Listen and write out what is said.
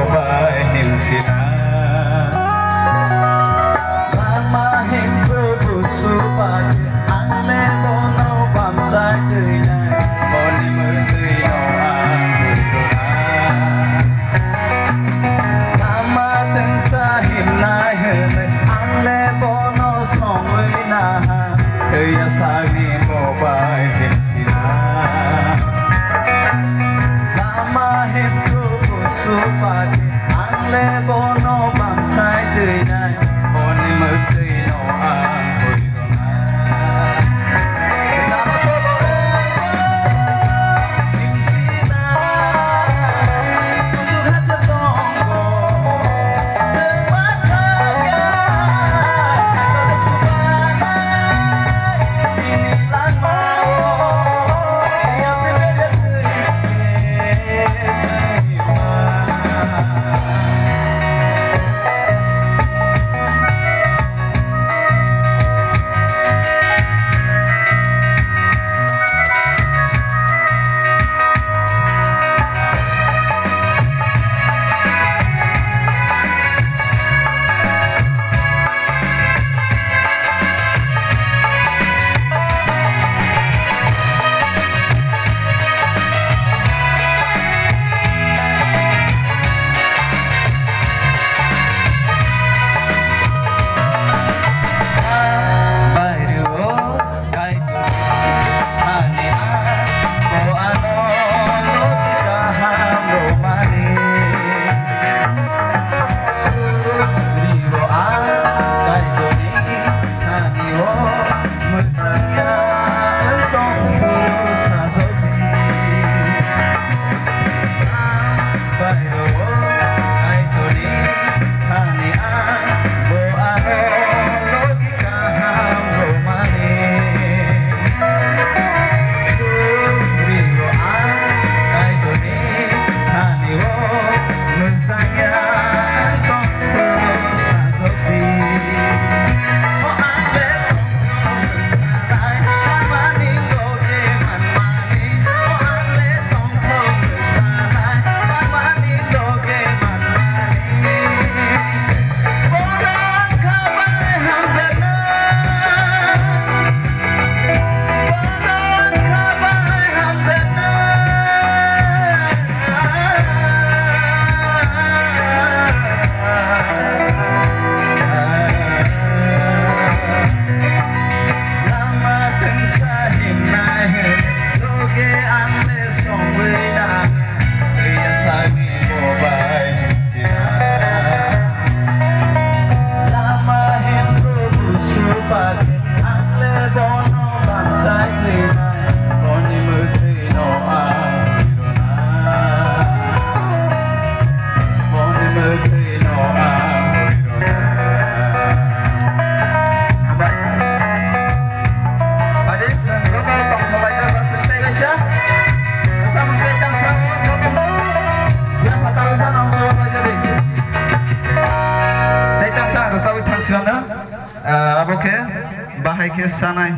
bai him sina lama him ko busu pagi angle bono bam sai tui na boni mơ tui no ang lama ten sa him nai hme angle bono song oi na tui ya sa ni mo bai him sina supati angle bono bam sai tui nai boni mơ tui no ang hoi rona nama tolo him sina tujuh hati tonggo sematanya tolo cubana sini lan mau yang berbeda tui Oke, bahaya sanai.